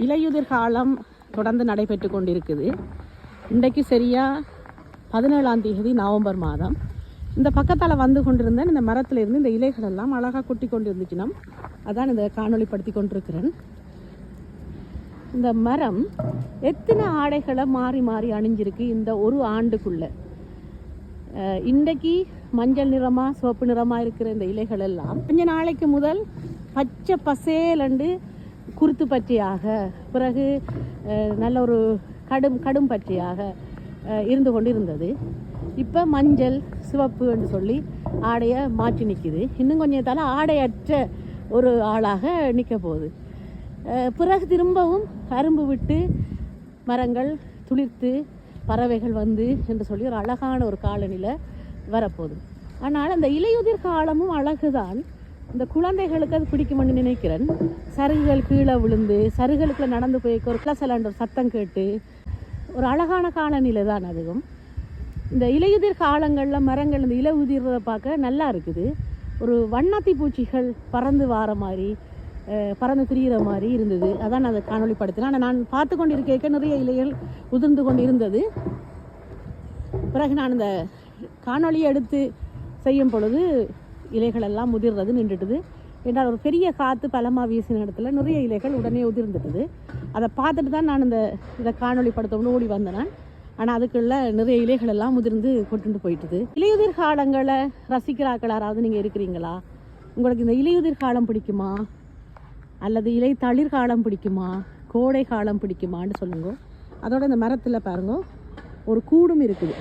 இலையுதிர் காலம் தொடர்ந்து நடைபெற்று கொண்டிருக்குது. இன்றைக்கு சரியாக 17ஆம் தேதி நவம்பர் மாதம். இந்த பக்கத்தால் வந்து கொண்டிருந்தேன். இந்த மரத்தில் இருந்து இந்த இலைகள் எல்லாம் அழகாக கொட்டி கொண்டு இருந்துச்சுன்னா அதான் இந்த காணொளிப்படுத்தி கொண்டிருக்கிறேன். இந்த மரம் எத்தனை ஆடைகளை மாறி மாறி அணிஞ்சிருக்கு இந்த ஒரு ஆண்டுக்குள்ளே. இன்றைக்கு மஞ்சள் நிறமாக சிவப்பு நிறமாக இருக்கிற இந்த இலைகள் எல்லாம் கொஞ்ச நாளைக்கு முதல் பச்சை பசேலண்டு குருத்து பச்சையாக, பிறகு நல்ல ஒரு கடும் பச்சையாக இருந்து கொண்டு இருந்தது. இப்போ மஞ்சள் சிவப்பு என்று சொல்லி ஆடையை மாற்றி நிற்கிது. இன்னும் கொஞ்சத்தால் ஆடையற்ற ஒரு ஆளாக நிற்க போகுது. பிறகு திரும்பவும் அரும்பு விட்டு மரங்கள் துளிர்த்து பறவைகள் வந்து என்று சொல்லி ஒரு அழகான ஒரு காலநிலை வரப்போகுது. ஆனால் அந்த இலையுதிர் காலமும் அழகுதான். இந்த குழந்தைகளுக்கு அது பிடிக்கும்னு நினைக்கிறேன். சருகுகள் கீழே விழுந்து சருகுகளுக்குள்ள நடந்து போய் ஒரு கிளசலாண்ட ஒரு சத்தம் கேட்டு ஒரு அழகான காலநிலை தான் அதுவும். இந்த இலையுதிர் காலங்களில் மரங்கள் இந்த இலை உதிர்றதை பார்க்க நல்லா இருக்குது. ஒரு வண்ணாத்தி பூச்சிகள் பறந்து வார மாதிரி பறந்து திரிகிற மாதிரி இருந்தது. அதான் நான் அதை காணொளிப்படுத்தினேன். ஆனால் நான் பார்த்து கொண்டு இருக்க நிறைய இலைகள் உதிர்ந்து கொண்டு இருந்தது. பிறகு நான் இந்த காணொளியை எடுத்து செய்யும் பொழுது இலைகள் எல்லாம் உதிர்றது நின்றுட்டுது. என்றால் ஒரு பெரிய காற்று பலமாக வீசின இடத்துல நிறைய இலைகள் உடனே உதிர்ந்துட்டுது. அதை பார்த்துட்டு தான் நான் இதை காணொளிப்படுத்தணும்னு ஓடி வந்தேன் நான். ஆனால் அதுக்குள்ள நிறைய இலைகள் எல்லாம் முதிர்ந்து கொண்டு போயிட்டுது. இலையுதிர் காலங்களை ரசிக்கிறாக்கள் யாராவது நீங்கள் இருக்கிறீங்களா? உங்களுக்கு இந்த இலையுதிர் காலம் பிடிக்குமா அல்லது இலை தளிர் காலம் பிடிக்குமா, கோடை காலம் பிடிக்குமான்னு சொல்லுங்க. அதோட இந்த மரத்தில் பாருங்க ஒரு கூடும் இருக்குது.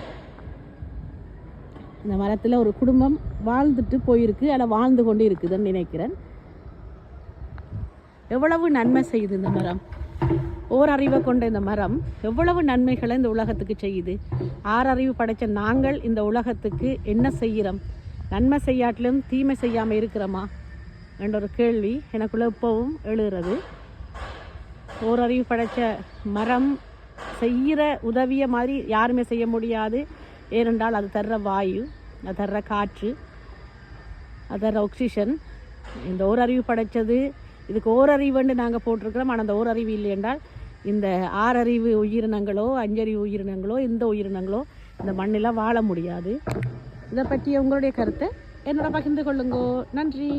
இந்த மரத்தில் ஒரு குடும்பம் வாழ்ந்துட்டு போயிருக்கு, அதில் வாழ்ந்து கொண்டு இருக்குதுன்னு நினைக்கிறேன். எவ்வளவு நன்மை செய்யுது இந்த மரம். ஓரறிவை கொண்ட இந்த மரம் எவ்வளவு நன்மைகளை இந்த உலகத்துக்கு செய்யுது. ஆறறிவு படைத்த நாங்கள் இந்த உலகத்துக்கு என்ன செய்கிறோம்? நன்மை செய்யாட்டிலும் தீமை செய்யாமல் இருக்கிறோமா என்ற ஒரு கேள்வி எனக்குள்ள இப்போவும் எழுகிறது. ஓரறிவு படைத்த மரம் செய்கிற உதவிய மாதிரி யாருமே செய்ய முடியாது. ஏனென்றால் அது தர்ற வாயு, அது தர்ற காற்று, அது தர்ற ஆக்சிஜன். இந்த ஓரறிவு படைத்தது இதுக்கு ஓரறிவுன்னு நாங்கள் போட்டிருக்கிறோம். ஆனால் அந்த ஓரறிவு இல்லை என்றால் இந்த ஆறறிவு உயிரினங்களோ 5 அறிவு உயிரினங்களோ எந்த உயிரினங்களோ இந்த மண்ணில் வாழ முடியாது. இதை பற்றி உங்களுடைய கருத்தை என்னோட பகிர்ந்து கொள்ளுங்கோ. நன்றி.